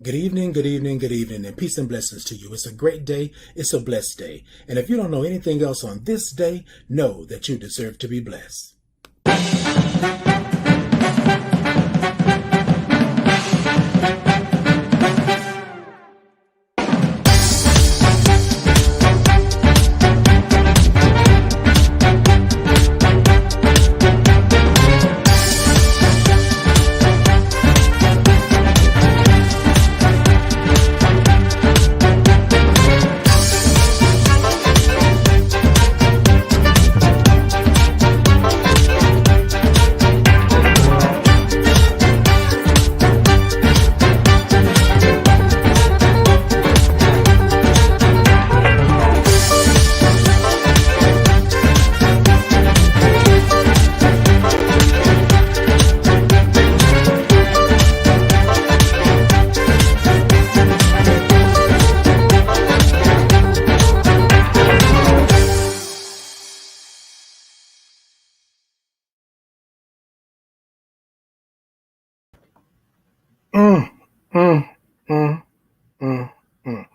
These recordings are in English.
Good evening, good evening, good evening, and peace and blessings to you. It's a great day. It's a blessed day. And if you don't know anything else on this day, know that you deserve to be blessed. Mm, mm, mm, mm, mm.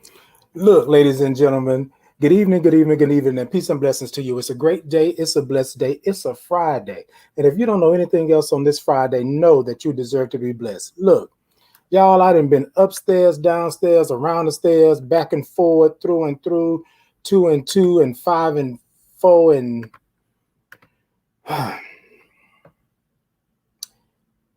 Look, ladies and gentlemen, good evening, good evening, good evening, and peace and blessings to you. It's a great day. It's a blessed day. It's a Friday. And if you don't know anything else on this Friday, know that you deserve to be blessed. Look, y'all, I done been upstairs, downstairs, around the stairs, back and forward, through and through, two and two, and five and four, and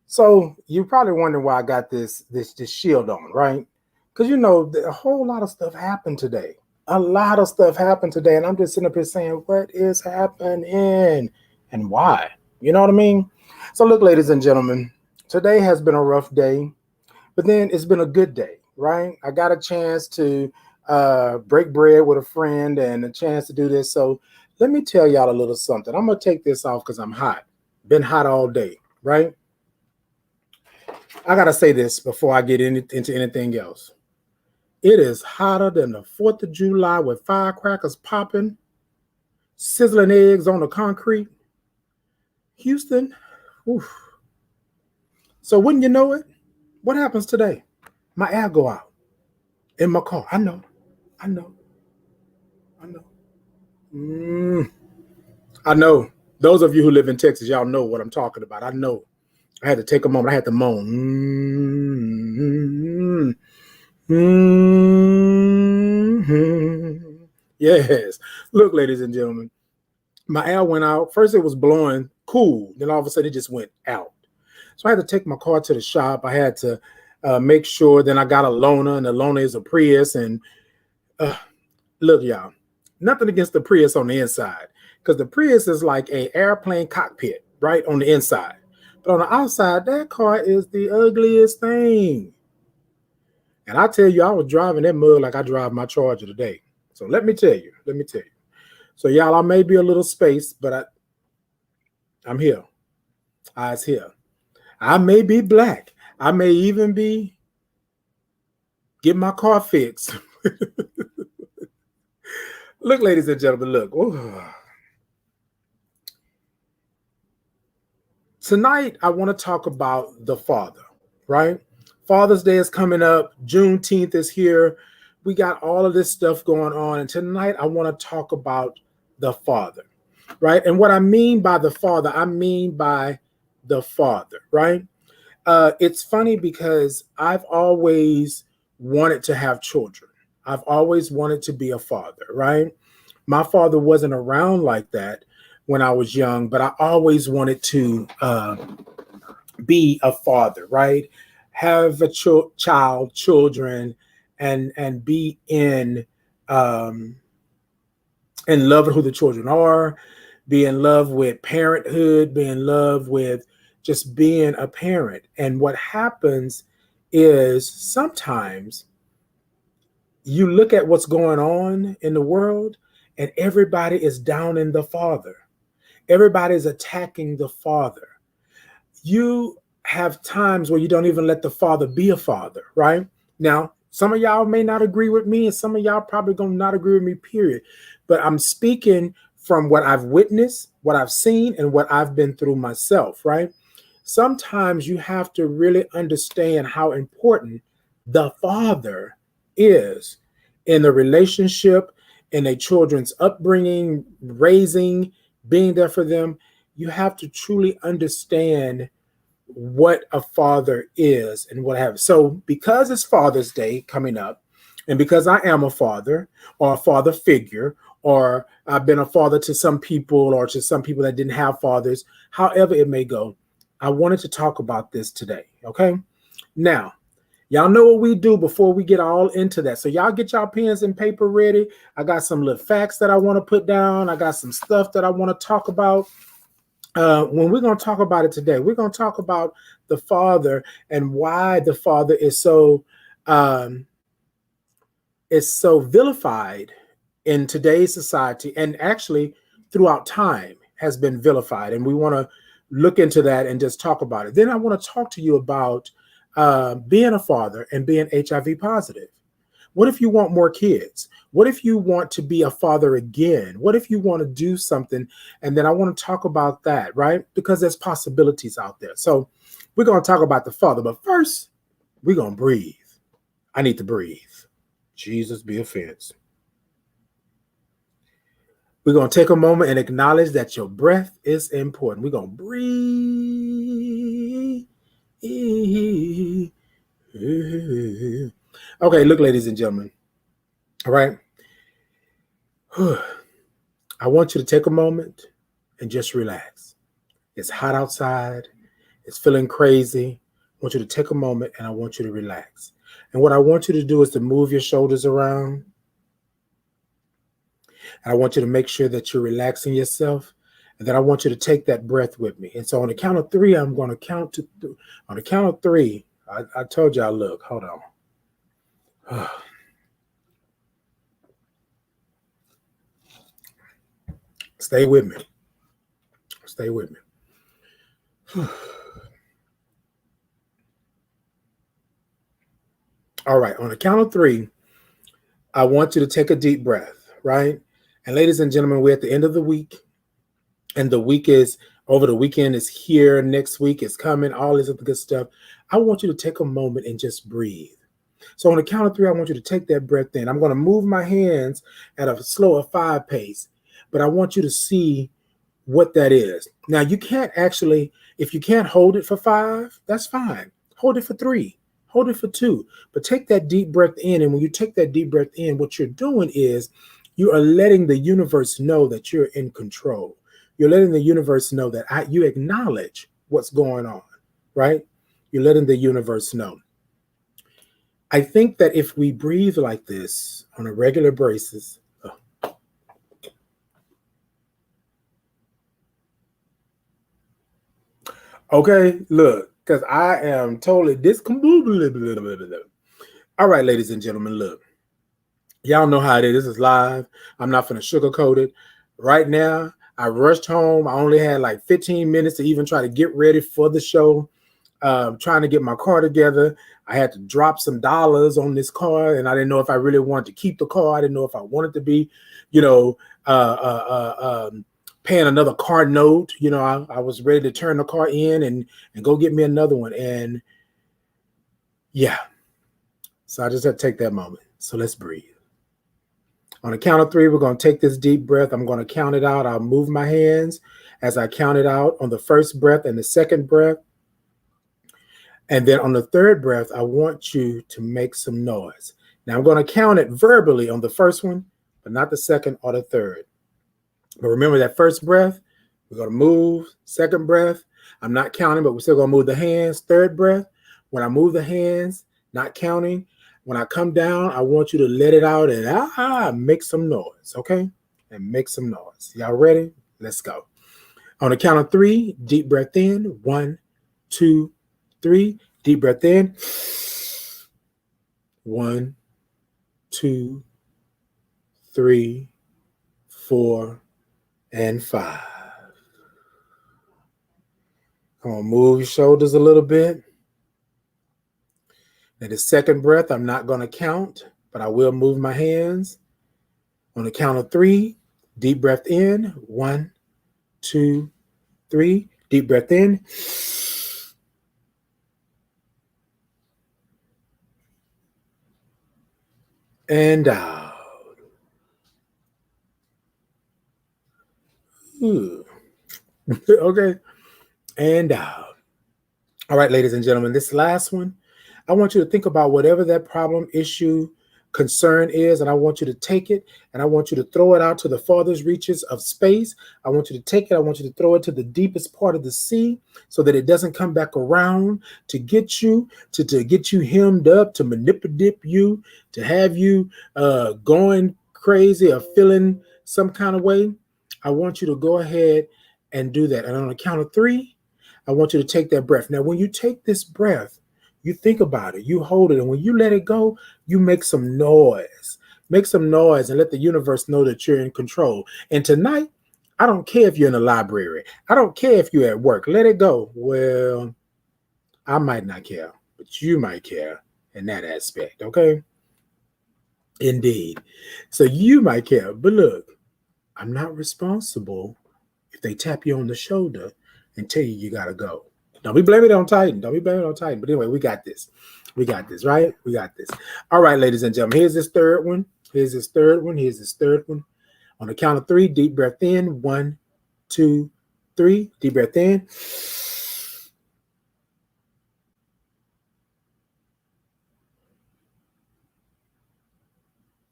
so you're probably wondering why I got this shield on, right? Because a whole lot of stuff happened today. A lot of stuff happened today, and I'm just sitting up here saying, what is happening and why? You know what I mean? So look, ladies and gentlemen, today has been a rough day, but then it's been a good day, right? I got a chance to break bread with a friend and a chance to do this. So let me tell y'all a little something. I'm gonna take this off because I'm hot. Been hot all day, right? I gotta say this before I get into anything else. It is hotter than the 4th of July with firecrackers popping, sizzling eggs on the concrete. Houston, oof. So wouldn't you know it? What happens today? My air go out in my car. I know, I know. Mm, I know. Those of you who live in Texas, y'all know what I'm talking about. I know. I had to take a moment. I had to moan. Yes. Look, ladies and gentlemen, my air went out. First, it was blowing cool. Then all of a sudden, it just went out. So I had to take my car to the shop. I had to make sure. Then I got a loaner, and the loaner is a Prius. And uh, look, y'all, nothing against the Prius on the inside, because the Prius is like a airplane cockpit, right, on the inside. But on the outside, that car is the ugliest thing. And I tell you, I was driving that mud like I drive my Charger today. So let me tell you. So y'all, I may be a little spaced, but I'm here. I's here. I may be black. I may even be getting my car fixed. Look, ladies and gentlemen, look. Ooh. Tonight, I want to talk about the father, right? Father's Day is coming up. Juneteenth is here. We got all of this stuff going on. And tonight, I want to talk about the father, right? And what I mean by the father, I mean by the father, right? It's funny because I've always wanted to have children. I've always wanted to be a father, right? My father wasn't around like that when I was young, but I always wanted to be a father, right? Have a children, and be in love with who the children are, be in love with parenthood, be in love with just being a parent. And what happens is sometimes you look at what's going on in the world and everybody is down in the father. Everybody's attacking the father. You have times where you don't even let the father be a father, right? Now, some of y'all may not agree with me, and some of y'all probably gonna not agree with me, period. But I'm speaking from what I've witnessed, what I've seen, and what I've been through myself, right? Sometimes you have to really understand how important the father is in the relationship, in a children's upbringing, raising, being there for them. You have to truly understand what a father is and what have. So because it's Father's Day coming up, and because I am a father or a father figure, or I've been a father to some people or to some people that didn't have fathers, however it may go, I wanted to talk about this today. Okay. Now, y'all know what we do before we get all into that. So y'all get y'all pens and paper ready. I got some little facts that I want to put down. I got some stuff that I want to talk about. When we're going to talk about it today, we're going to talk about the father and why the father um, is so vilified in today's society, and actually throughout time has been vilified. And we want to look into that and just talk about it. Then I want to talk to you about being a father and being HIV positive. What if you want more kids? What if you want to be a father again? What if you want to do something? And then I want to talk about that, right? Because there's possibilities out there. So we're going to talk about the father, but first we're going to breathe. I need to breathe. Jesus be offense. We're going to take a moment and acknowledge that your breath is important. We're going to breathe. Okay, look, ladies and gentlemen. All right. I want you to take a moment and just relax. It's hot outside. It's feeling crazy. I want you to take a moment and I want you to relax. And what I want you to do is to move your shoulders around. And I want you to make sure that you're relaxing yourself. And then I want you to take that breath with me. And so on the count of three, I'm going to count to on the count of three. I told y'all, look, hold on. Stay with me. Stay with me. All right. On the count of three, I want you to take a deep breath, right? And ladies and gentlemen, we're at the end of the week. And the week is over. The weekend is here. Next week is coming. All this other good stuff. I want you to take a moment and just breathe. So on the count of three, I want you to take that breath in. I'm going to move my hands at a slower 5 pace, but I want you to see what that is. Now, you can't actually, if you can't hold it for 5, that's fine. Hold it for 3. Hold it for 2. But take that deep breath in. And when you take that deep breath in, what you're doing is you are letting the universe know that you're in control. You're letting the universe know that you acknowledge what's going on, right? You're letting the universe know. I think that if we breathe like this on a regular basis, okay, look, because I am totally discombobulated. All right, ladies and gentlemen, look, y'all know how it is. This is live. I'm not going to sugarcoat it. Right now, I rushed home. I only had like 15 minutes to even try to get ready for the show. Trying to get my car together. I had to drop some dollars on this car, and I didn't know if I really wanted to keep the car. I didn't know if I wanted to be, paying another car note. I was ready to turn the car in and go get me another one. And yeah, so I just had to take that moment. So let's breathe. On the count of 3, we're going to take this deep breath. I'm going to count it out. I'll move my hands as I count it out on the first breath and the second breath. And then on the third breath, I want you to make some noise. Now I'm going to count it verbally on the first one, but not the second or the third. But remember that first breath, we're going to move. Second breath, I'm not counting, but we're still going to move the hands. Third breath, when I move the hands, not counting. When I come down, I want you to let it out and make some noise, okay? And make some noise. Y'all ready? Let's go. On the count of 3, deep breath in. 1, 2, 3. Deep breath in. 1, 2, 3, 4, and 5. Come on, move your shoulders a little bit. Now the second breath, I'm not going to count, but I will move my hands. On the count of 3, deep breath in. 1, 2, 3. Deep breath in. And out. Ooh. Okay. And out. All right, ladies and gentlemen, this last one, I want you to think about whatever that problem, issue, concern is, and I want you to take it and I want you to throw it out to the farthest reaches of space. I want you to take it, I want you to throw it to the deepest part of the sea so that it doesn't come back around to get you, to get you hemmed up, to manipulate you, to have you going crazy or feeling some kind of way. I want you to go ahead and do that. And on the count of three, I want you to take that breath. Now, when you take this breath, you think about it, you hold it, and when you let it go, you make some noise. Make some noise and let the universe know that you're in control. And tonight, I don't care if you're in the library. I don't care if you're at work. Let it go. Well, I might not care, but you might care in that aspect, okay? Indeed. So you might care. But look, I'm not responsible if they tap you on the shoulder and tell you got to go. Don't be blaming it on Titan. Don't be blaming it on Titan. But anyway, we got this. We got this, right? We got this. All right, ladies and gentlemen. Here's this third one. Here's this third one. Here's this third one. On the count of three, deep breath in. 1, 2, 3. Deep breath in.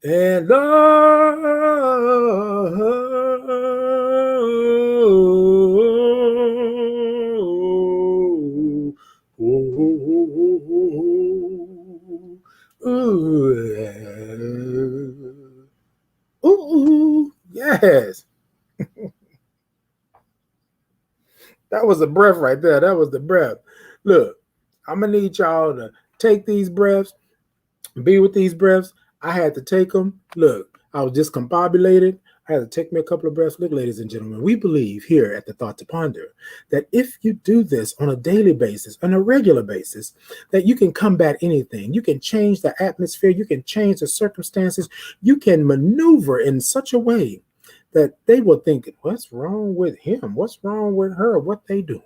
And ooh, yes. That was a breath right there. That was the breath. Look, I'm gonna need y'all to take these breaths, be with these breaths. I had to take them. Look, I was discombobulated. I had to take me a couple of breaths. Look, ladies and gentlemen, we believe here at the Thought to Ponder that if you do this on a daily basis, on a regular basis, that you can combat anything. You can change the atmosphere. You can change the circumstances. You can maneuver in such a way that they will think, what's wrong with him? What's wrong with her? What they doing?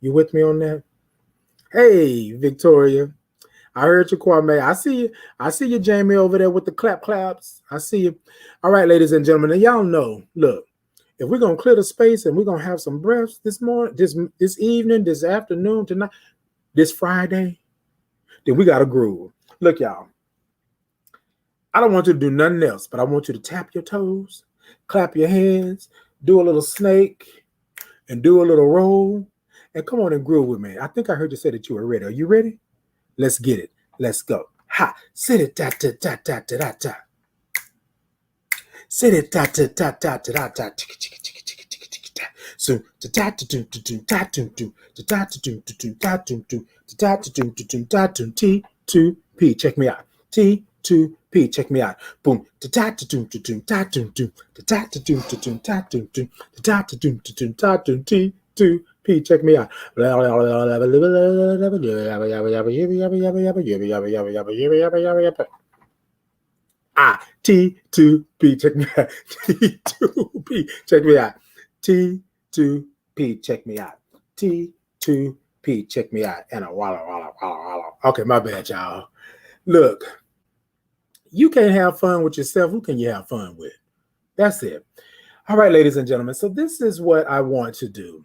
You with me on that? Hey, Victoria. I heard you, Kwame. I see you. I see you, Jamie, over there with the claps. I see you. All right, ladies and gentlemen. And y'all know, look, if we're gonna clear the space and we're gonna have some breaths this morning, this evening, this afternoon, tonight, this Friday, then we gotta groove. Look, y'all. I don't want you to do nothing else, but I want you to tap your toes, clap your hands, do a little snake, and do a little roll. And come on and groove with me. I think I heard you say that you were ready. Are you ready? Let's get it. Let's go. Ha! Sit it da da da da da da da. Sit it da da da da da da da. So da da da do do do da do do da da da do do do da do do da da do do do da do T2P. Check me out. T2P. Check me out. Boom. Da da da do do do da do do da da da do do do da do do da da do do do da do T2P. Check me out. T2P. Check me out. T2P. Check me out. T2P. Check me out. T2P. Check me out. And a walla. Okay, my bad, y'all. Look, you can't have fun with yourself. Who can you have fun with? That's it. All right, ladies and gentlemen. So this is what I want to do.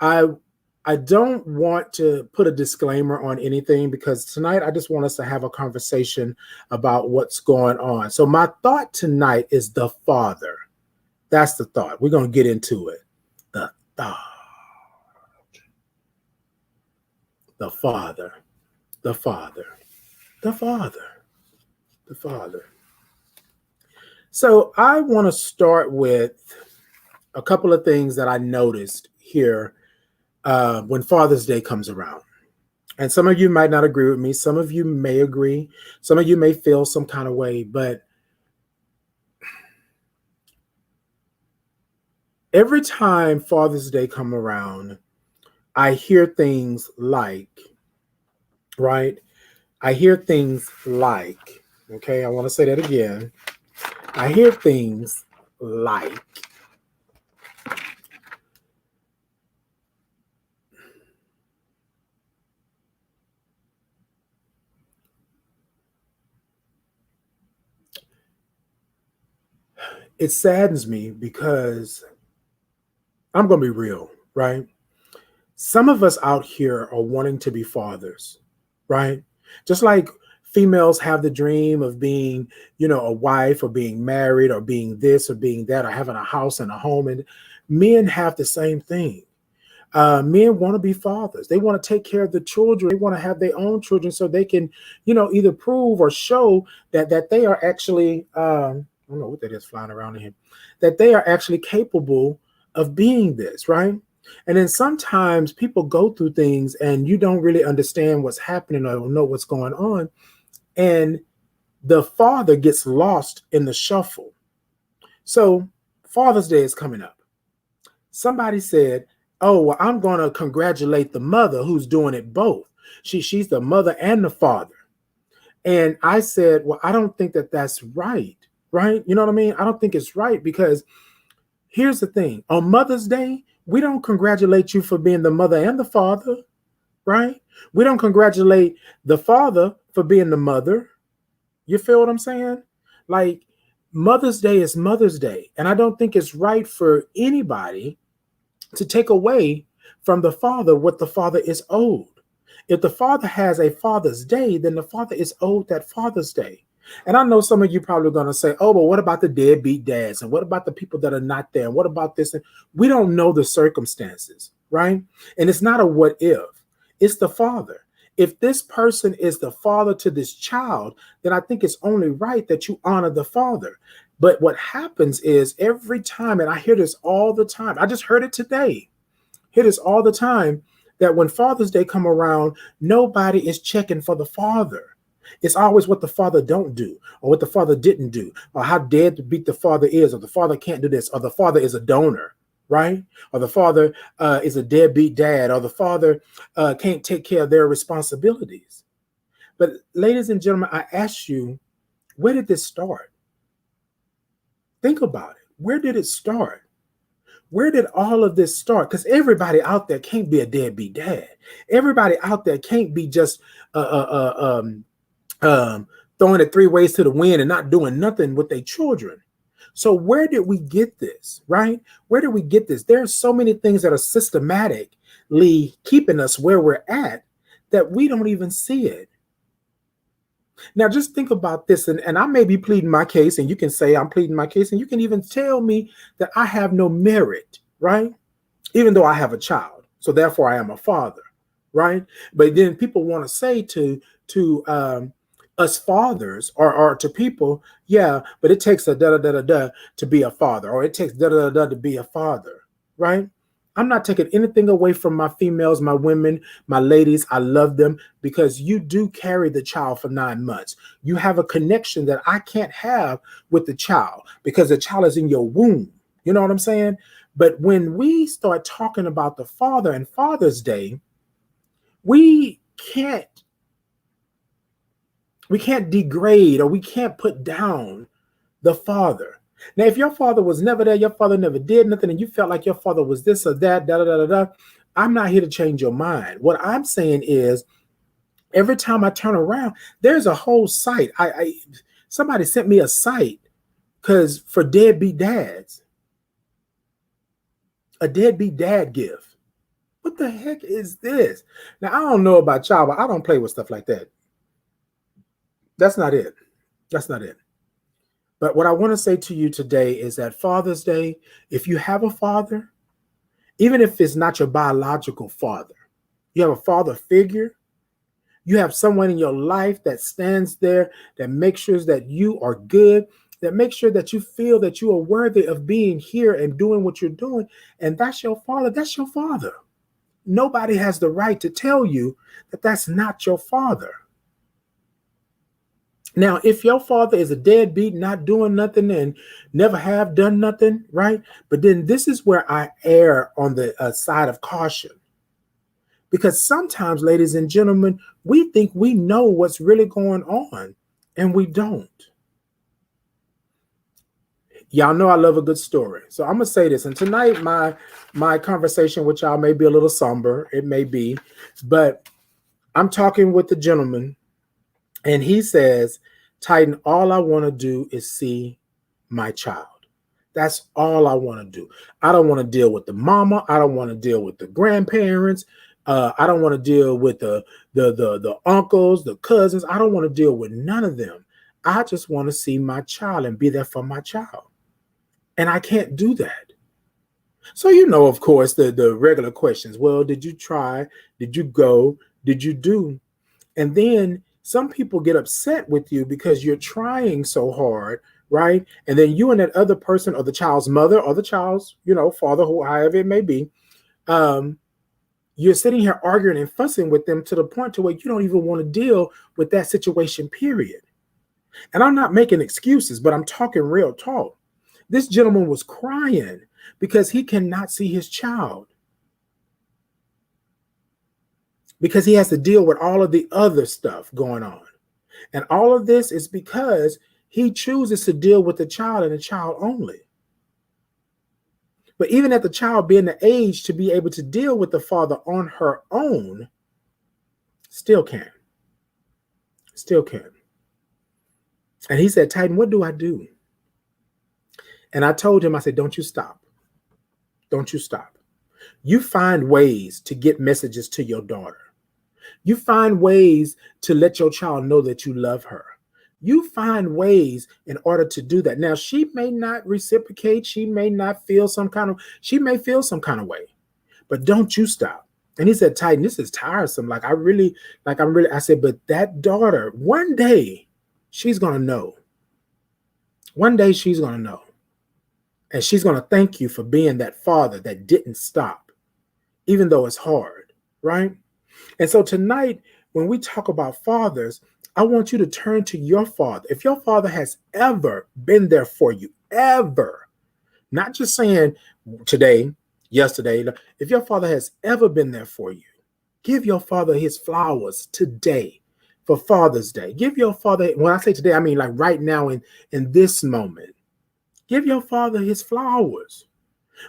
I don't want to put a disclaimer on anything because tonight I just want us to have a conversation about what's going on. So my thought tonight is the Father. That's the thought. We're going to get into it. The thought. The Father. The Father. The Father. The Father. So I want to start with a couple of things that I noticed here when Father's Day comes around. And some of you might not agree with me. Some of you may agree. Some of you may feel some kind of way. But every time Father's Day come around, I hear things like, right? I hear things like, okay, I want to say that again. I hear things like, it saddens me because I'm going to be real, right? Some of us out here are wanting to be fathers, right? Just like females have the dream of being, a wife or being married or being this or being that or having a house and a home. And men have the same thing. Men want to be fathers. They want to take care of the children. They want to have their own children so they can, either prove or show that they are actually, I don't know what that is flying around in here, that they are actually capable of being this, right? And then sometimes people go through things and you don't really understand what's happening or don't know what's going on. And the father gets lost in the shuffle. So Father's Day is coming up. Somebody said, oh, well, I'm going to congratulate the mother who's doing it both. She's the mother and the father. And I said, well, I don't think that that's right. Right. You know what I mean? I don't think it's right because here's the thing. On Mother's Day, we don't congratulate you for being the mother and the father. Right. We don't congratulate the father for being the mother. You feel what I'm saying? Like Mother's Day is Mother's Day. And I don't think it's right for anybody to take away from the father what the father is owed. If the father has a Father's Day, then the father is owed that Father's Day. And I know some of you probably going to say, oh, but what about the deadbeat dads? And what about the people that are not there? And what about this? And we don't know the circumstances, right? And it's not a what if, it's the father. If this person is the father to this child, then I think it's only right that you honor the father. But what happens is every time, and I hear this all the time, I just heard it today, hear this all the time, that when Father's Day come around, nobody is checking for the father. It's always what the father don't do or what the father didn't do or how deadbeat the father is or the father can't do this or the father is a donor, right? Or the father is a deadbeat dad or the father can't take care of their responsibilities. But ladies and gentlemen, I ask you, where did this start? Think about it. Where did it start? Where did all of this start? Because everybody out there can't be a deadbeat dad. Everybody out there can't be just throwing it three ways to the wind and not doing nothing with their children. So where did we get this, right? Where did we get this? There are so many things that are systematically keeping us where we're at that we don't even see it. Now, just think about this, and I may be pleading my case, and you can say I'm pleading my case, and you can even tell me that I have no merit, right? Even though I have a child, so therefore I am a father, right? But then people want to say to us fathers or to people, yeah, but it takes a da da da da da to be a father, or it takes da da da da to be a father, right? I'm not taking anything away from my females, my women, my ladies. I love them because you do carry the child for 9 months. You have a connection that I can't have with the child because the child is in your womb. You know what I'm saying? But when we start talking about the father and Father's Day, we can't degrade or we can't put down the father. Now, if your father was never there, your father never did nothing, and you felt like your father was this or that, da da da da da, I'm not here to change your mind. What I'm saying is, every time I turn around, there's a whole site. Somebody sent me a site because for deadbeat dads, a deadbeat dad gift. What the heck is this? Now, I don't know about y'all, but I don't play with stuff like that. That's not it. That's not it. But what I want to say to you today is that Father's Day, if you have a father, even if it's not your biological father, you have a father figure, you have someone in your life that stands there, that makes sure that you are good, that makes sure that you feel that you are worthy of being here and doing what you're doing. And that's your father. That's your father. Nobody has the right to tell you that that's not your father. Now, if your father is a deadbeat, not doing nothing and never have done nothing, right? But then this is where I err on the side of caution. Because sometimes, ladies and gentlemen, we think we know what's really going on, and we don't. Y'all know I love a good story. So I'm going to say this. And tonight, my conversation with y'all may be a little somber. It may be. But I'm talking with the gentleman, and he says, Titan, all I want to do is see my child. That's all I want to do. I don't want to deal with the mama. I don't want to deal with the grandparents. I don't want to deal with the uncles, the cousins. I don't want to deal with none of them. I just want to see my child and be there for my child. And I can't do that. So, of course, the regular questions. Well, did you try? Did you go? Did you do? And then some people get upset with you because you're trying so hard, right? And then you and that other person, or the child's mother, or the child's, father, who, however it may be, you're sitting here arguing and fussing with them to the point to where you don't even want to deal with that situation, period. And I'm not making excuses, but I'm talking real talk. This gentleman was crying because he cannot see his child, because he has to deal with all of the other stuff going on. And all of this is because he chooses to deal with the child and the child only. But even at the child being the age to be able to deal with the father on her own, still can. Still can. And he said, Titan, what do I do? And I told him, I said, don't you stop. Don't you stop. You find ways to get messages to your daughter. You find ways to let your child know that you love her. You find ways in order to do that. Now, she may not reciprocate. She may feel some kind of way, but don't you stop. And he said, Titan, this is tiresome. I said, but that daughter, one day she's going to know. One day she's going to know. And she's going to thank you for being that father that didn't stop, even though it's hard, right? And so tonight, when we talk about fathers, I want you to turn to your father. If your father has ever been there for you, ever, not just saying today, yesterday, if your father has ever been there for you, give your father his flowers today for Father's Day. Give your father, when I say today, I mean like right now in this moment. Give your father his flowers.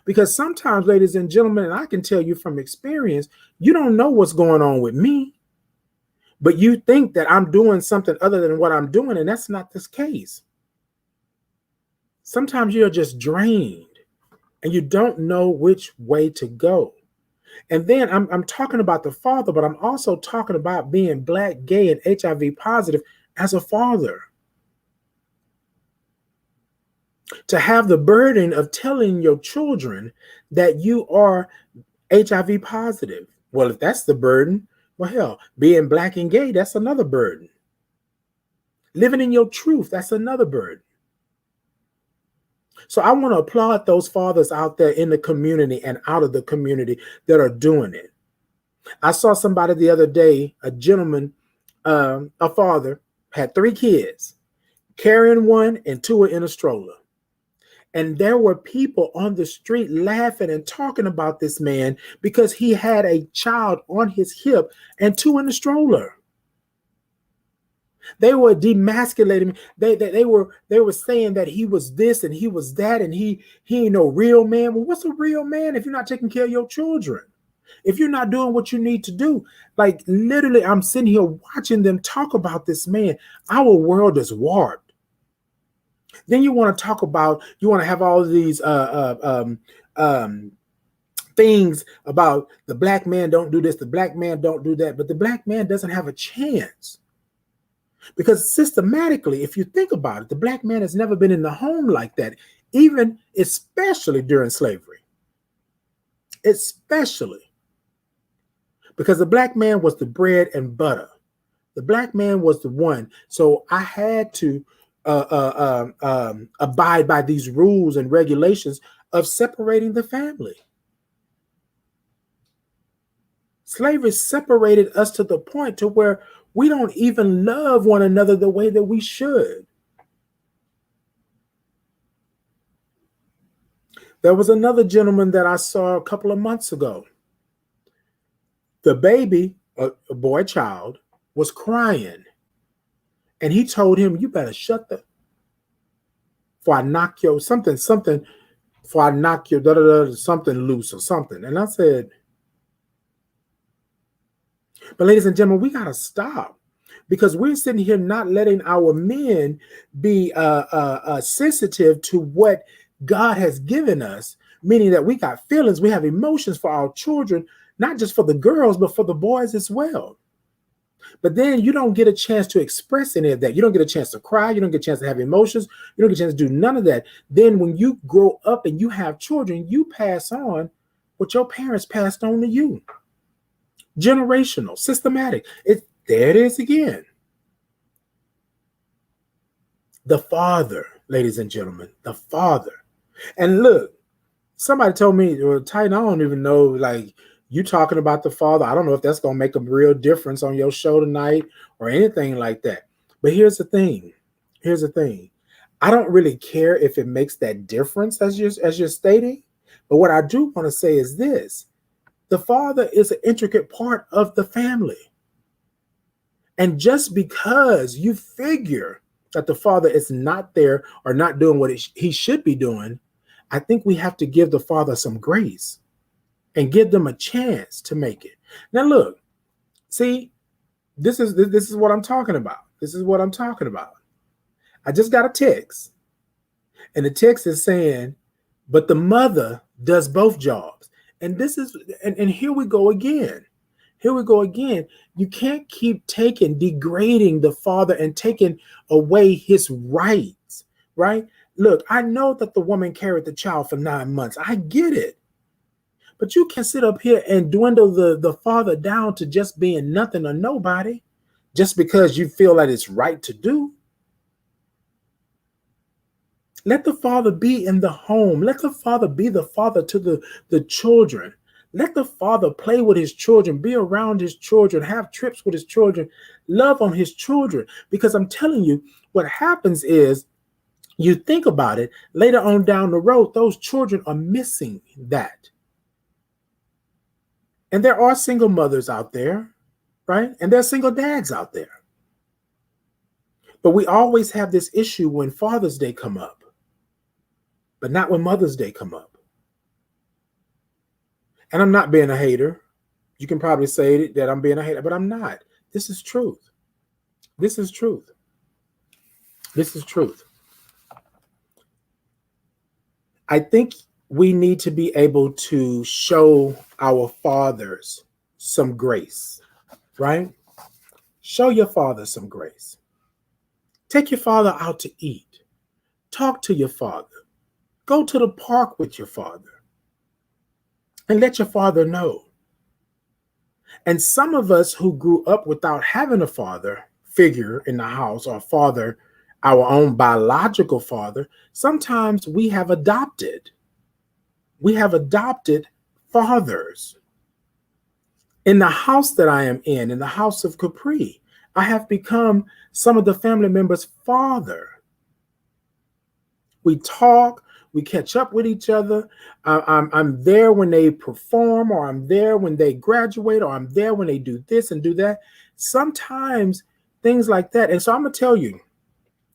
Because sometimes, ladies and gentlemen, and I can tell you from experience, you don't know what's going on with me, but you think that I'm doing something other than what I'm doing, and that's not the case. Sometimes you're just drained and you don't know which way to go. And then I'm talking about the father, but I'm also talking about being Black, gay, and HIV positive as a father. To have the burden of telling your children that you are HIV positive. Well, if that's the burden, well, hell, being Black and gay, that's another burden. Living in your truth, that's another burden. So I want to applaud those fathers out there in the community and out of the community that are doing it. I saw somebody the other day, a gentleman, a father, had 3 kids, carrying one and 2 were in a stroller. And there were people on the street laughing and talking about this man because he had a child on his hip and 2 in the stroller. They were demasculating. They were saying that he was this and he was that and he ain't no real man. Well, what's a real man if you're not taking care of your children? If you're not doing what you need to do? Like literally, I'm sitting here watching them talk about this man. Our world is warped. Then you want to have all of these things about the Black man don't do this, the Black man don't do that, but the Black man doesn't have a chance. Because systematically, if you think about it, the Black man has never been in the home like that, even especially during slavery. Especially. Because the Black man was the bread and butter. The Black man was the one. So I had to abide by these rules and regulations of separating the family. Slavery separated us to the point to where we don't even love one another the way that we should. There was another gentleman that I saw a couple of months ago. The baby, a boy child, was crying. And he told him, you better shut the, before I knock your something, before I knock your something loose or something. And I said, but ladies and gentlemen, we got to stop, because we're sitting here not letting our men be sensitive to what God has given us, meaning that we got feelings, we have emotions for our children, not just for the girls, but for the boys as well. But then you don't get a chance to express any of that. You don't get a chance to cry. You don't get a chance to have emotions. You don't get a chance to do none of that. Then when you grow up and you have children, you pass on what your parents passed on to you. Generational, systematic. There it is again. The father, ladies and gentlemen, the father. And look, somebody told me, well, Titan, I don't even know, like, you talking about the father. I don't know if that's going to make a real difference on your show tonight or anything like that. But here's the thing. Here's the thing. I don't really care if it makes that difference as you're stating. But what I do want to say is this. The father is an intricate part of the family. And just because you figure that the father is not there or not doing what he should be doing, I think we have to give the father some grace and give them a chance to make it. Now, look, see, this is what I'm talking about. This is what I'm talking about. I just got a text, and the text is saying, but the mother does both jobs. And this is, and here we go again. Here we go again. You can't keep degrading the father and taking away his rights, right? Look, I know that the woman carried the child for 9 months. I get it. But you can sit up here and dwindle the father down to just being nothing or nobody just because you feel that it's right to do. Let the father be in the home. Let the father be the father to the children. Let the father play with his children, be around his children, have trips with his children, love on his children. Because I'm telling you, what happens is, you think about it, later on down the road, those children are missing that. And there are single mothers out there, right? And there are single dads out there. But we always have this issue when Father's Day come up, but not when Mother's Day come up. And I'm not being a hater. You can probably say that I'm being a hater, but I'm not. This is truth. This is truth. This is truth. I think we need to be able to show our fathers some grace, right? Show your father some grace. Take your father out to eat. Talk to your father. Go to the park with your father. And let your father know. And some of us who grew up without having a father figure in the house, or father, our own biological father, sometimes we have adopted. We have adopted fathers. In the house that I am in the house of Capri, I have become some of the family members' father. We talk, we catch up with each other. I'm there when they perform, or I'm there when they graduate, or I'm there when they do this and do that. Sometimes things like that. And so I'm going to tell you,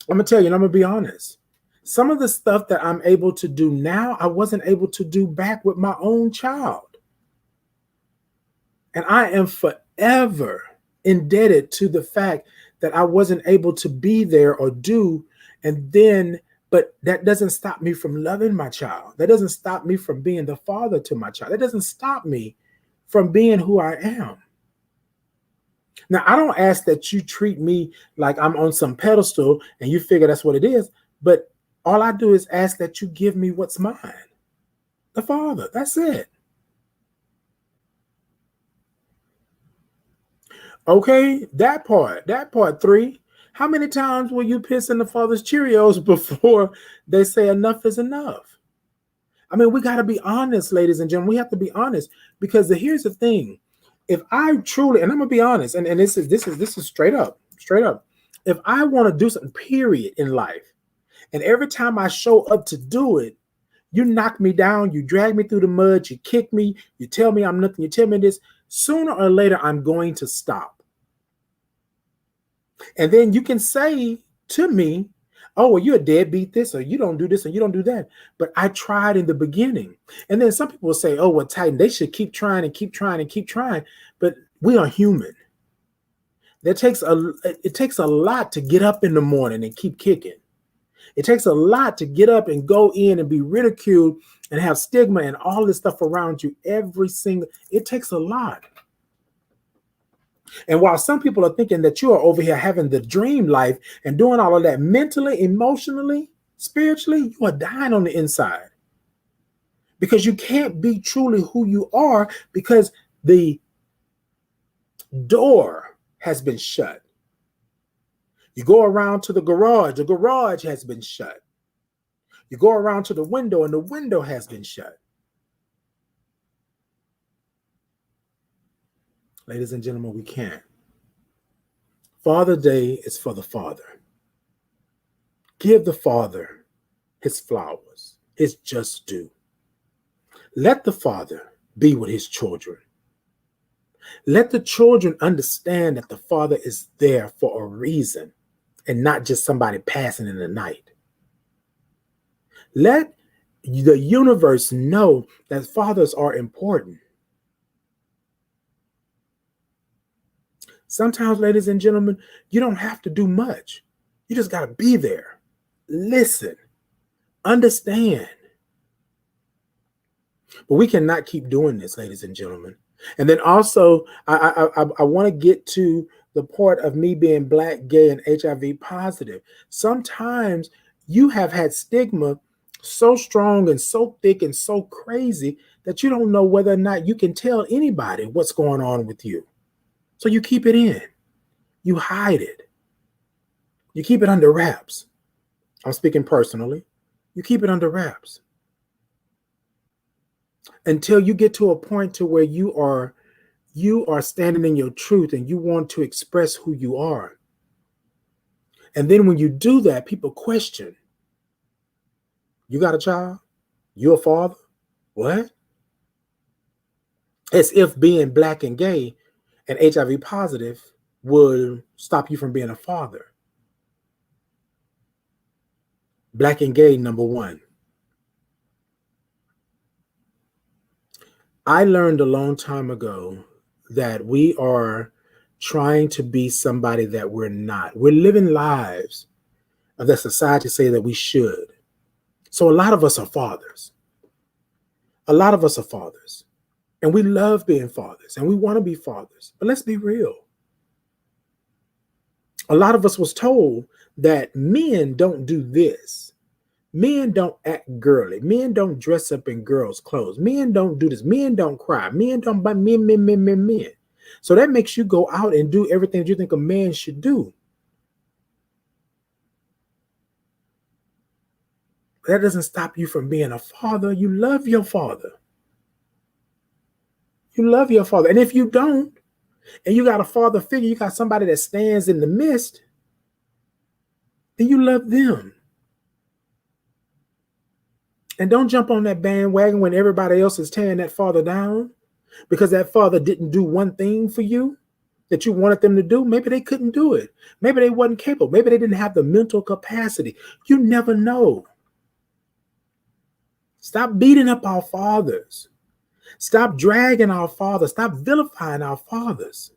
and I'm going to be honest. Some of the stuff that I'm able to do now, I wasn't able to do back with my own child. And I am forever indebted to the fact that I wasn't able to be there or do. And then, but that doesn't stop me from loving my child. That doesn't stop me from being the father to my child. That doesn't stop me from being who I am. Now, I don't ask that you treat me like I'm on some pedestal and you figure that's what it is. But all I do is ask that you give me what's mine. The father. That's it. Okay, that part 3. How many times will you piss in the father's Cheerios before they say enough is enough? I mean, we got to be honest, ladies and gentlemen. We have to be honest, because here's the thing. If I truly, and I'm gonna be honest, and this is straight up. If I want to do something, period, in life, and every time I show up to do it, you knock me down, you drag me through the mud, you kick me, you tell me I'm nothing, you tell me this, sooner or later I'm going to stop. And then you can say to me, oh, well, you're a deadbeat this, or you don't do this, or you don't do that. But I tried in the beginning. And then some people will say, oh, well, Titan, they should keep trying and keep trying and keep trying. But we are human. It takes a lot to get up in the morning and keep kicking. It takes a lot to get up and go in and be ridiculed and have stigma and all this stuff around you it takes a lot. And while some people are thinking that you are over here having the dream life and doing all of that mentally, emotionally, spiritually, you are dying on the inside. Because you can't be truly who you are because the door has been shut. You go around to the garage has been shut. You go around to the window and the window has been shut. Ladies and gentlemen, we can't. Father's Day is for the father. Give the father his flowers, his just due. Let the father be with his children. Let the children understand that the father is there for a reason and not just somebody passing in the night. Let the universe know that fathers are important. Sometimes, ladies and gentlemen, you don't have to do much. You just got to be there. Listen, understand. But we cannot keep doing this, ladies and gentlemen. And then also, I want to get to the part of me being Black, gay, and HIV positive. Sometimes you have had stigma so strong and so thick and so crazy that you don't know whether or not you can tell anybody what's going on with you. So you keep it in. You hide it. You keep it under wraps. I'm speaking personally. You keep it under wraps until you get to a point to where you are standing in your truth and you want to express who you are. And then when you do that, people question. You got a child? You're a father? What? As if being Black and gay and HIV positive would stop you from being a father. Black and gay, number one. I learned a long time ago that we are trying to be somebody that we're not. We're living lives that society say that we should. So a lot of us are fathers. A lot of us are fathers. And we love being fathers and we want to be fathers. But let's be real. A lot of us was told that men don't do this. Men don't act girly. Men don't dress up in girls' clothes. Men don't do this. Men don't cry. Men don't buy men. So that makes you go out and do everything you think a man should do. That doesn't stop you from being a father. You love your father. You love your father. And if you don't, and you got a father figure, you got somebody that stands in the midst, then you love them. And don't jump on that bandwagon when everybody else is tearing that father down because that father didn't do one thing for you that you wanted them to do. Maybe they couldn't do it. Maybe they wasn't capable. Maybe they didn't have the mental capacity. You never know. Stop beating up our fathers. Stop dragging our fathers. Stop vilifying our fathers.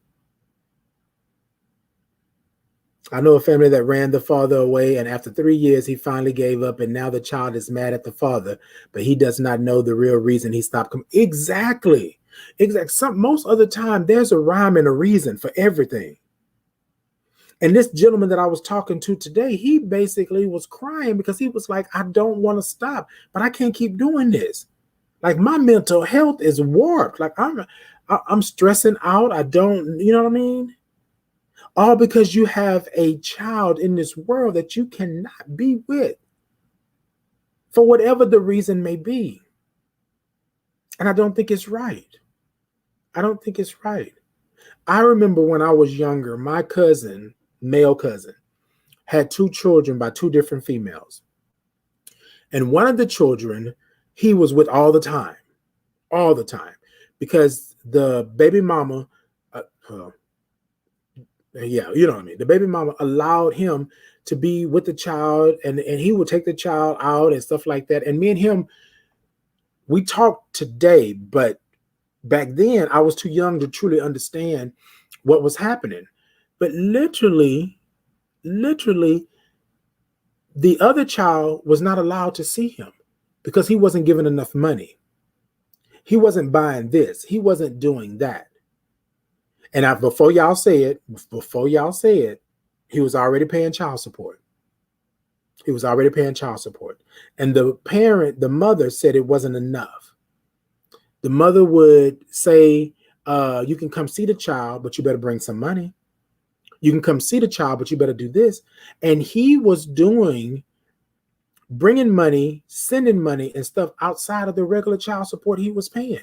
I know a family that ran the father away, and after 3 years, he finally gave up, and now the child is mad at the father, but he does not know the real reason he stopped coming. Exactly. Most of the time, there's a rhyme and a reason for everything. And this gentleman that I was talking to today, he basically was crying because he was like, I don't want to stop, but I can't keep doing this. Like my mental health is warped. Like I'm stressing out. I don't, you know what I mean? All because you have a child in this world that you cannot be with for whatever the reason may be. And I don't think it's right. I don't think it's right. I remember when I was younger, my cousin, male cousin, had 2 children by 2 different females. And one of the children, he was with all the time, because the baby mama, yeah, you know what I mean? The baby mama allowed him to be with the child and he would take the child out and stuff like that. And me and him, we talked today, but back then I was too young to truly understand what was happening. But literally, The other child was not allowed to see him because he wasn't given enough money. He wasn't buying this. He wasn't doing that. And before y'all say it, he was already paying child support. He was already paying child support. And the mother said it wasn't enough. The mother would say, you can come see the child, but you better bring some money. You can come see the child, but you better do this. And he was bringing money, sending money and stuff outside of the regular child support he was paying.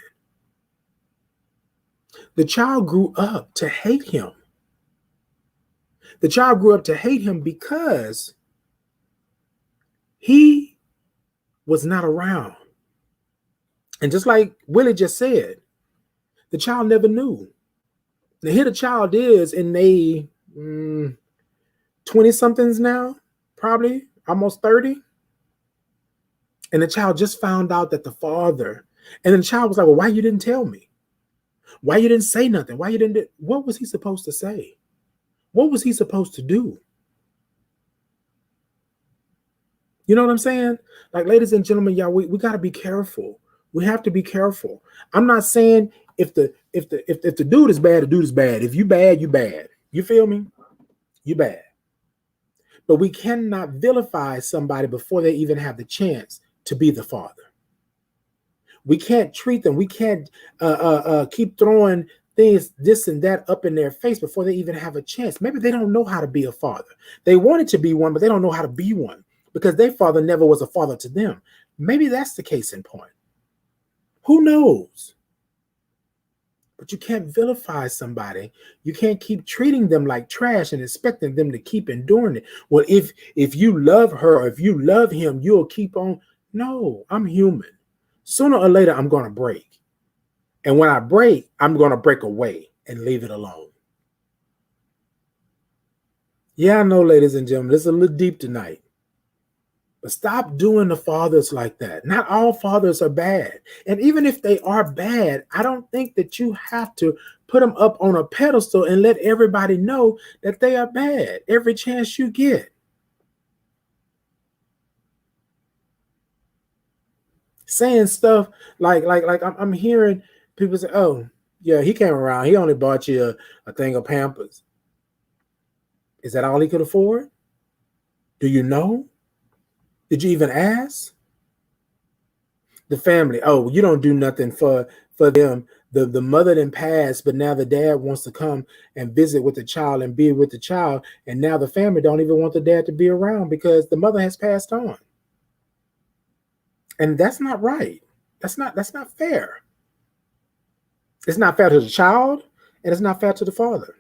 The child grew up to hate him. The child grew up to hate him because he was not around. And just like Willie just said, the child never knew. Now here the child is in they 20 somethings now, probably almost 30. And the child just found out that the father, and then the child was like, well, why you didn't tell me? Why you didn't say nothing? Why you didn't? What was he supposed to say? What was he supposed to do? You know what I'm saying? Like, ladies and gentlemen, y'all, we got to be careful. We have to be careful. I'm not saying if the dude is bad, the dude is bad. If you bad, you bad. You feel me? You bad. But we cannot vilify somebody before they even have the chance to be the father. We can't treat them. We can't keep throwing things, this and that up in their face before they even have a chance. Maybe they don't know how to be a father. They wanted to be one, but they don't know how to be one because their father never was a father to them. Maybe that's the case in point. Who knows? But you can't vilify somebody. You can't keep treating them like trash and expecting them to keep enduring it. Well, if you love her or if you love him, you'll keep on. No, I'm human. Sooner or later, I'm going to break. And when I break, I'm going to break away and leave it alone. Yeah, I know, ladies and gentlemen, this is a little deep tonight. But stop doing the fathers like that. Not all fathers are bad. And even if they are bad, I don't think that you have to put them up on a pedestal and let everybody know that they are bad every chance you get. Saying stuff like I'm hearing people say, oh, yeah, he came around. He only bought you a thing of Pampers. Is that all he could afford? Do you know? Did you even ask? The family, oh, you don't do nothing for them. The mother didn't pass, but now the dad wants to come and visit with the child and be with the child. And now the family don't even want the dad to be around because the mother has passed on. And that's not right. That's not fair. It's not fair to the child, and it's not fair to the father.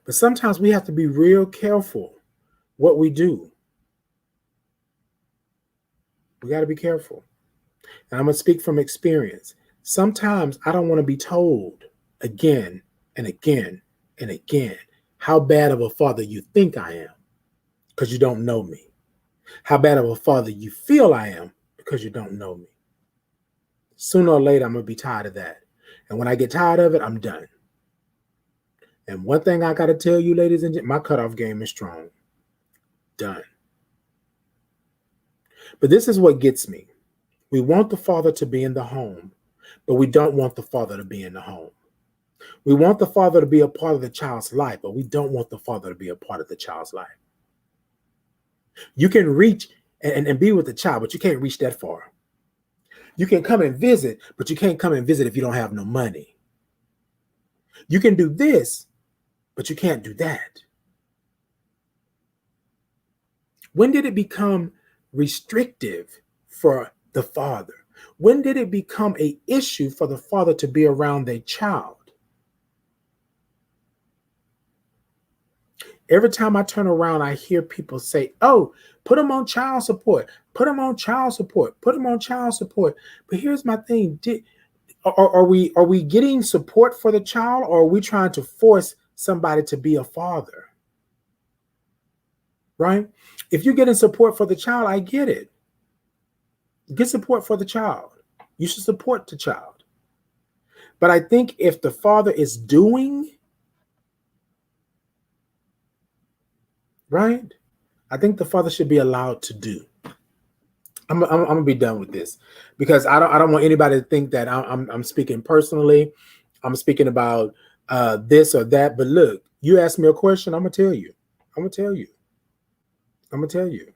But sometimes we have to be real careful what we do. We got to be careful. And I'm going to speak from experience. Sometimes I don't want to be told again and again and again how bad of a father you think I am because you don't know me. How bad of a father you feel I am because you don't know me. Sooner or later, I'm going to be tired of that. And when I get tired of it, I'm done. And one thing I got to tell you, ladies and gentlemen, my cutoff game is strong. Done. But this is what gets me. We want the father to be in the home, but we don't want the father to be in the home. We want the father to be a part of the child's life, but we don't want the father to be a part of the child's life. You can reach and be with the child, but you can't reach that far. You can come and visit, but you can't come and visit if you don't have no money. You can do this, but you can't do that. When did it become restrictive for the father? When did it become an issue for the father to be around their child? Every time I turn around, I hear people say, oh, put them on child support, put them on child support, put them on child support. But here's my thing. Are we getting support for the child, or are we trying to force somebody to be a father? Right? If you're getting support for the child, I get it. Get support for the child. You should support the child. But I think if the father is doing right? I think the father should be allowed to do. I'm gonna be done with this because I don't want anybody to think that I'm speaking personally. I'm speaking about this or that. But look, you ask me a question, I'm gonna tell you. I'm gonna tell you. I'm gonna tell you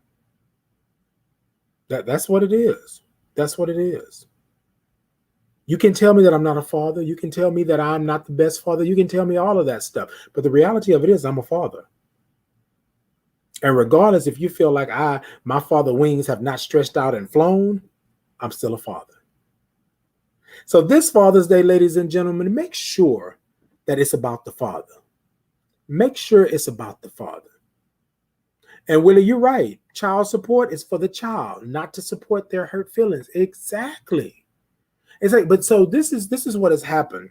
that's what it is. That's what it is. You can tell me that I'm not a father. You can tell me that I'm not the best father. You can tell me all of that stuff. But the reality of it is, I'm a father. And regardless if you feel like my father wings have not stretched out and flown, I'm still a father. So this Father's Day, ladies and gentlemen, make sure that it's about the father. Make sure it's about the father. And Willie, you're right. Child support is for the child, not to support their hurt feelings. Exactly. It's like, but so this is what has happened.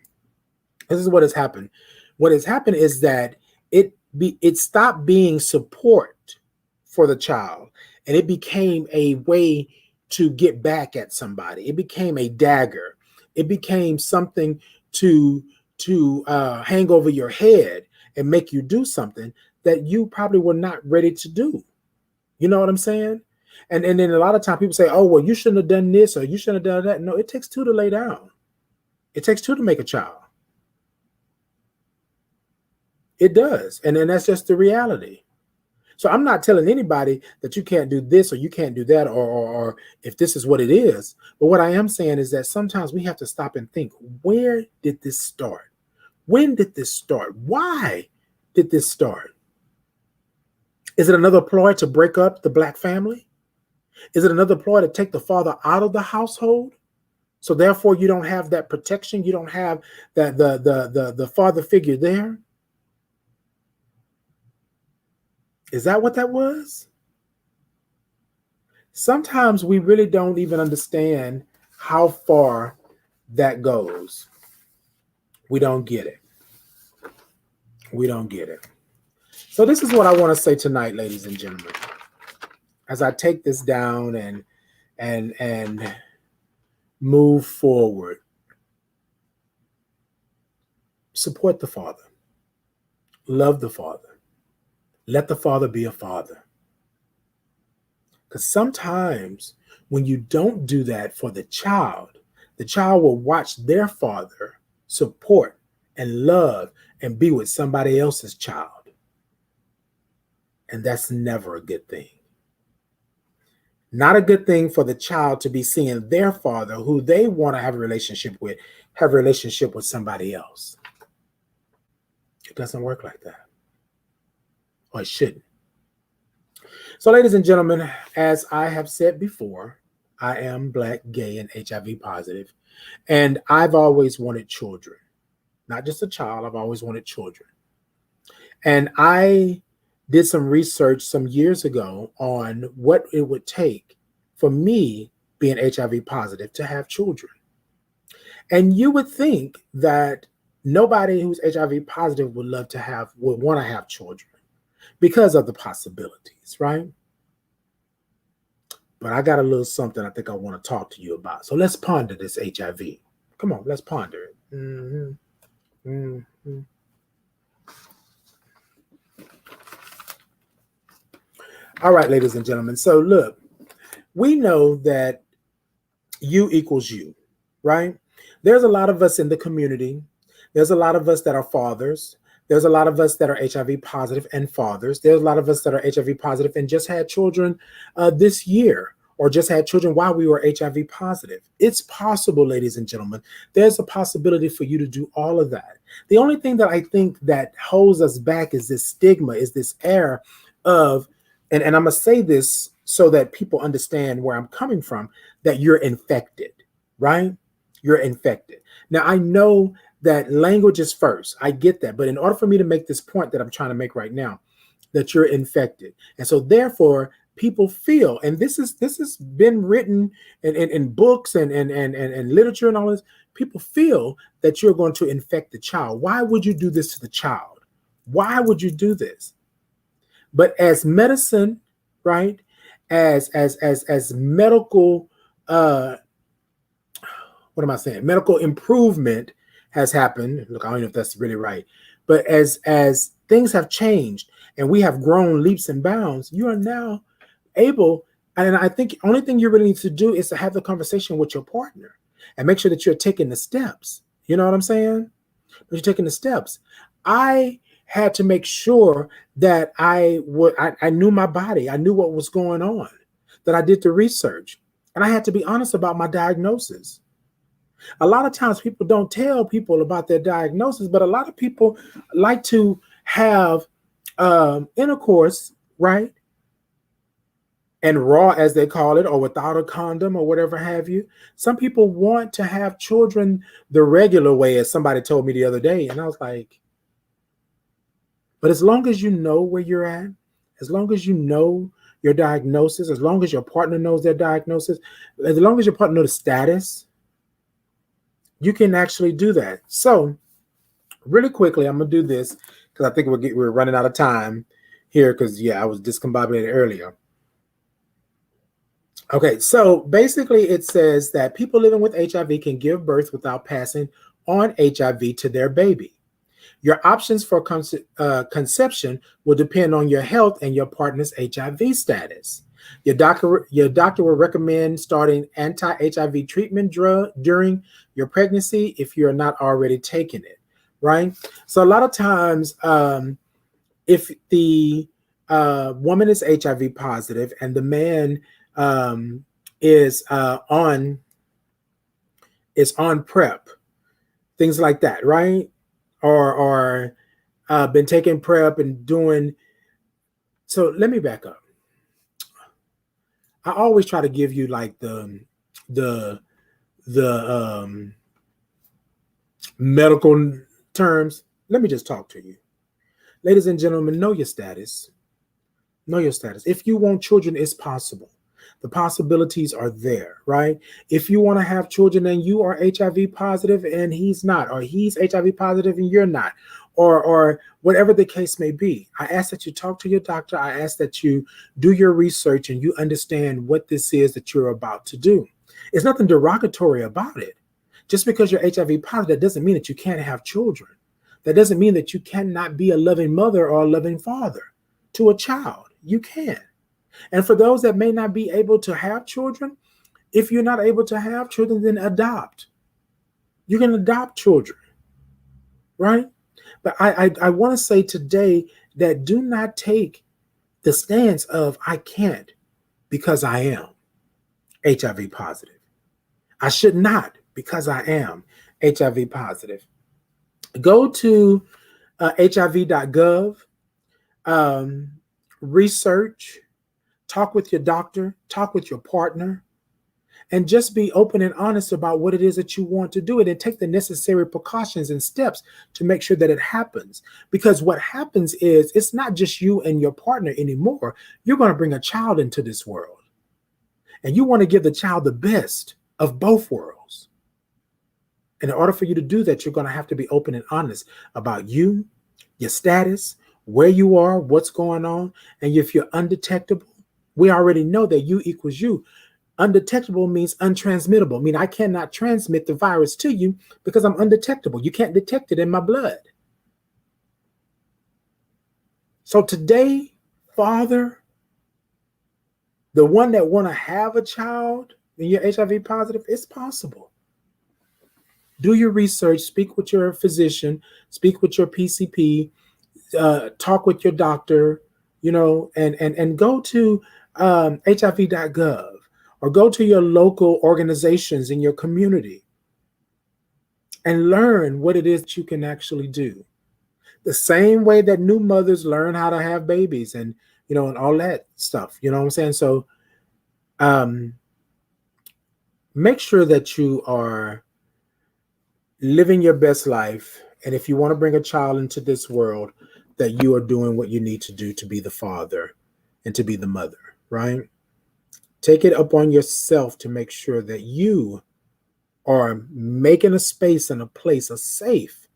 This is what has happened. What has happened is that it stopped being support for the child, and it became a way to get back at somebody. It became a dagger. It became something to hang over your head and make you do something that you probably were not ready to do. You know what I'm saying? And then a lot of times people say, "Oh, well, you shouldn't have done this or you shouldn't have done that." No, it takes two to lay down. It takes two to make a child. It does. And then that's just the reality. So I'm not telling anybody that you can't do this or you can't do that or if this is what it is. But what I am saying is that sometimes we have to stop and think, where did this start? When did this start? Why did this start? Is it another ploy to break up the Black family? Is it another ploy to take the father out of the household? So therefore you don't have that protection. You don't have that the father figure there. Is that what that was? Sometimes we really don't even understand how far that goes. We don't get it. We don't get it. So this is what I want to say tonight, ladies and gentlemen. As I take this down and move forward, support the father. Love the father. Let the father be a father. Because sometimes when you don't do that for the child will watch their father support and love and be with somebody else's child. And that's never a good thing. Not a good thing for the child to be seeing their father, who they want to have a relationship with somebody else. It doesn't work like that. Or it shouldn't. So, ladies and gentlemen, as I have said before, I am Black, gay, and HIV positive. And I've always wanted children. Not just a child, I've always wanted children. And I did some research some years ago on what it would take for me, being HIV positive, to have children. And you would think that nobody who's HIV positive would want to have children because of the possibilities, right? But I got a little something I think I want to talk to you about. So let's ponder this HIV. Come on, let's ponder it. Mm-hmm. Mm-hmm. All right, ladies and gentlemen. So look, we know that you equals you, right? There's a lot of us in the community. There's a lot of us that are fathers. There's a lot of us that are HIV positive and fathers. There's a lot of us that are HIV positive and just had children this year, or just had children while we were HIV positive. It's possible, ladies and gentlemen. There's a possibility for you to do all of that. The only thing that I think that holds us back is this stigma, is this air of, and I'm going to say this so that people understand where I'm coming from, that you're infected, right? You're infected. Now, I know that language is first. I get that. But in order for me to make this point that I'm trying to make right now, that you're infected. And so therefore, people feel, and this has been written in books and literature and all this, people feel that you're going to infect the child. Why would you do this to the child? Why would you do this? But as medicine, right? As medical what am I saying? Medical improvement has happened. Look, I don't know if that's really right. But as things have changed and we have grown leaps and bounds, you are now able, and I think the only thing you really need to do is to have the conversation with your partner and make sure that you're taking the steps. You know what I'm saying? That you're taking the steps. I had to make sure that I knew my body. I knew what was going on, that I did the research. And I had to be honest about my diagnosis. A lot of times people don't tell people about their diagnosis, but a lot of people like to have intercourse, right? And raw, as they call it, or without a condom or whatever have you. Some people want to have children the regular way, as somebody told me the other day. And I was like, but as long as you know where you're at, as long as you know your diagnosis, as long as your partner knows their diagnosis, as long as your partner knows the status, you can actually do that. So really quickly, I'm going to do this because I think we're running out of time here because, yeah, I was discombobulated earlier. Okay, so basically it says that people living with HIV can give birth without passing on HIV to their baby. Your options for conception will depend on your health and your partner's HIV status. Your doctor will recommend starting anti-HIV treatment drug during your pregnancy if you're not already taking it, right? So a lot of times, if the woman is HIV positive and the man is on PrEP, things like that, right? Or been taking PrEP and doing. So let me back up. I always try to give you like the medical terms. Let me just talk to you, ladies and gentlemen. Know your status. Know your status. If you want children, it's possible. The possibilities are there, right? If you want to have children and you are HIV positive and he's not, or he's HIV positive and you're not, or whatever the case may be, I ask that you talk to your doctor. I ask that you do your research and you understand what this is that you're about to do. There's nothing derogatory about it. Just because you're HIV positive, that doesn't mean that you can't have children. That doesn't mean that you cannot be a loving mother or a loving father to a child. You can. And for those that may not be able to have children, if you're not able to have children, then adopt. You can adopt children, right? But I want to say today that do not take the stance of I can't because I am HIV positive. I should not because I am HIV positive. Go to HIV.gov, research, talk with your doctor, talk with your partner, and just be open and honest about what it is that you want to do, and take the necessary precautions and steps to make sure that it happens. Because what happens is it's not just you and your partner anymore. You're going to bring a child into this world, and you want to give the child the best of both worlds. And in order for you to do that, you're going to have to be open and honest about you, your status, where you are, what's going on. And if you're undetectable, we already know that U equals U. Undetectable means untransmittable. I mean, I cannot transmit the virus to you because I'm undetectable. You can't detect it in my blood. So today, Father, the one that want to have a child and you're HIV positive, it's possible. Do your research, speak with your physician, speak with your PCP, talk with your doctor, and go to HIV.gov or go to your local organizations in your community and learn what it is that you can actually do. The same way that new mothers learn how to have babies and all that stuff. You know what I'm saying? So make sure that you are living your best life. And if you want to bring a child into this world, that you are doing what you need to do to be the father and to be the mother, right? Take it upon yourself to make sure that you are making a space and a place, a safe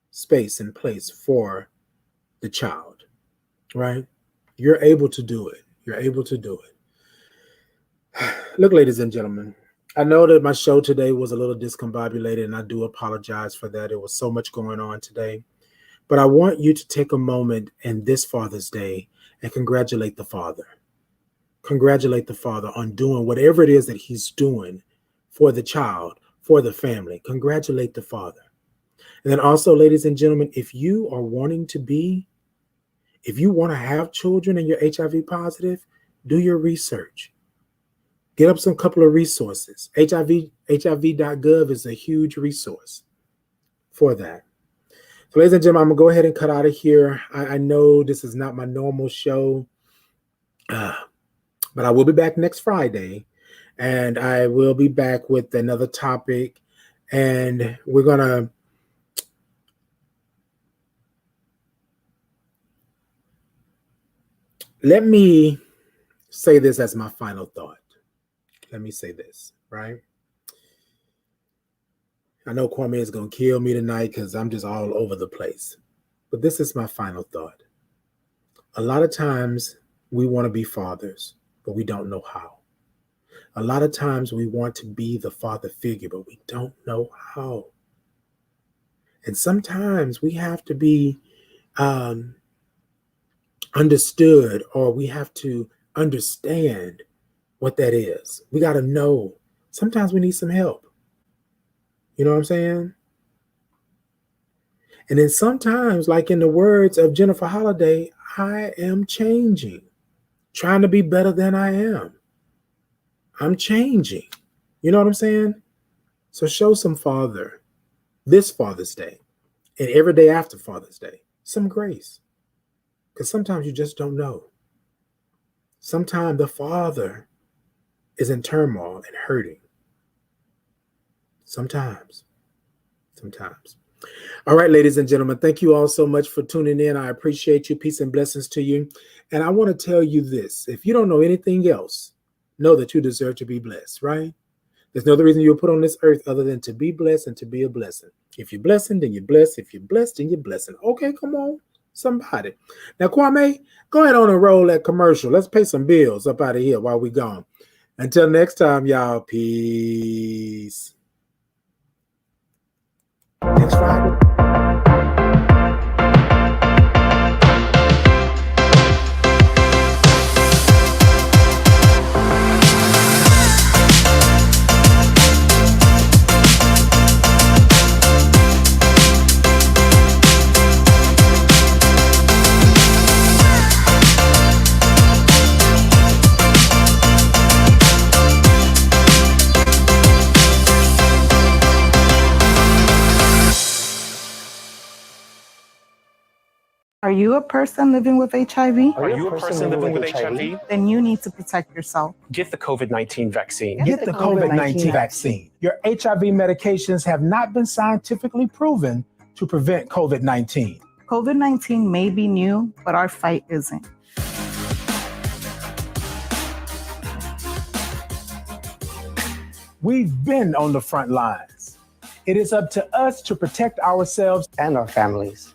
space and place for the child, right? You're able to do it. You're able to do it. Look, ladies and gentlemen, I know that my show today was a little discombobulated, and I do apologize for that. There was so much going on today. But I want you to take a moment in this Father's Day and congratulate the father. Congratulate the father on doing whatever it is that he's doing for the child, for the family. Congratulate the father. And then also, ladies and gentlemen, if you want to have children and you're HIV positive, do your research. Get up some couple of resources. HIV.gov is a huge resource for that. So, ladies and gentlemen, I'm going to go ahead and cut out of here. I know this is not my normal show, but I will be back next Friday, and I will be back with another topic, and we're going to let me say this as my final thought. Let me say this, right? I know Kwame is going to kill me tonight because I'm just all over the place. But this is my final thought. A lot of times we want to be fathers, but we don't know how. A lot of times we want to be the father figure, but we don't know how. And sometimes we have to be understood, or we have to understand what that is. We got to know. Sometimes we need some help. You know what I'm saying? And then sometimes, like in the words of Jennifer Holliday, I am changing, trying to be better than I am. I'm changing. You know what I'm saying? So show some father this Father's Day and every day after Father's Day, some grace. Because sometimes you just don't know. Sometimes the father is in turmoil and hurting. Sometimes. All right, ladies and gentlemen, thank you all so much for tuning in. I appreciate you. Peace and blessings to you. And I want to tell you this. If you don't know anything else, know that you deserve to be blessed, right? There's no other reason you were put on this earth other than to be blessed and to be a blessing. If you're blessing, then you're blessed. If you're blessed, then you're blessing. Okay, come on, somebody. Now, Kwame, go ahead on and roll that commercial. Let's pay some bills up out of here while we're gone. Until next time, y'all, peace. Next Friday. Are you a person living with HIV? Are you a person living with HIV? Then you need to protect yourself. Get the COVID-19 vaccine. Get the COVID-19 vaccine. Your HIV medications have not been scientifically proven to prevent COVID-19. COVID-19 may be new, but our fight isn't. We've been on the front lines. It is up to us to protect ourselves and our families.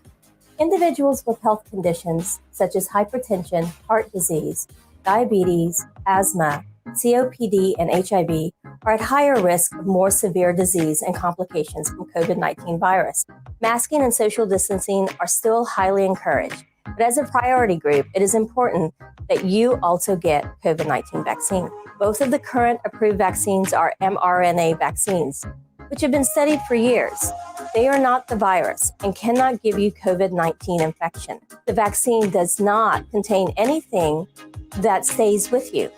Individuals with health conditions such as hypertension, heart disease, diabetes, asthma, COPD, and HIV are at higher risk of more severe disease and complications from COVID-19 virus. Masking and social distancing are still highly encouraged, but as a priority group, it is important that you also get COVID-19 vaccine. Both of the current approved vaccines are mRNA vaccines, which have been studied for years. They are not the virus and cannot give you COVID-19 infection. The vaccine does not contain anything that stays with you.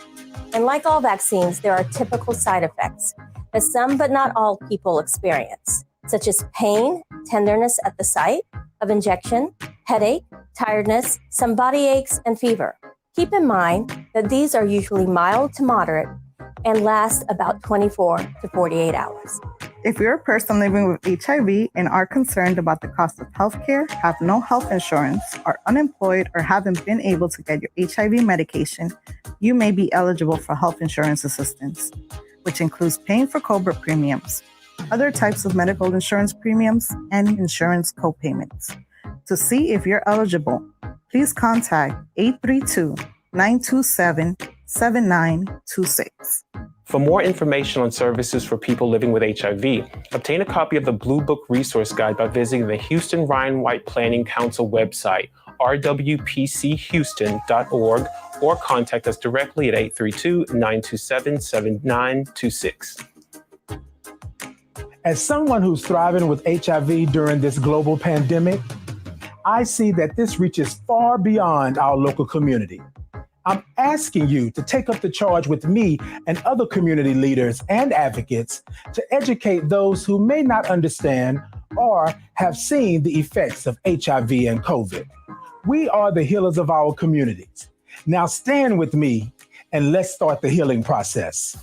And like all vaccines, there are typical side effects that some but not all people experience, such as pain, tenderness at the site of injection, headache, tiredness, some body aches, and fever. Keep in mind that these are usually mild to moderate and last about 24 to 48 hours. If you're a person living with HIV and are concerned about the cost of healthcare, have no health insurance, are unemployed, or haven't been able to get your HIV medication, you may be eligible for health insurance assistance, which includes paying for COBRA premiums, other types of medical insurance premiums, and insurance co-payments. To see if you're eligible, please contact 832-927-7926. For more information on services for people living with HIV, obtain a copy of the Blue Book Resource Guide by visiting the Houston Ryan White Planning Council website, rwpchouston.org, or contact us directly at 832-927-7926. As someone who's thriving with HIV during this global pandemic, I see that this reaches far beyond our local community. I'm asking you to take up the charge with me and other community leaders and advocates to educate those who may not understand or have seen the effects of HIV and COVID. We are the healers of our communities. Now stand with me and let's start the healing process.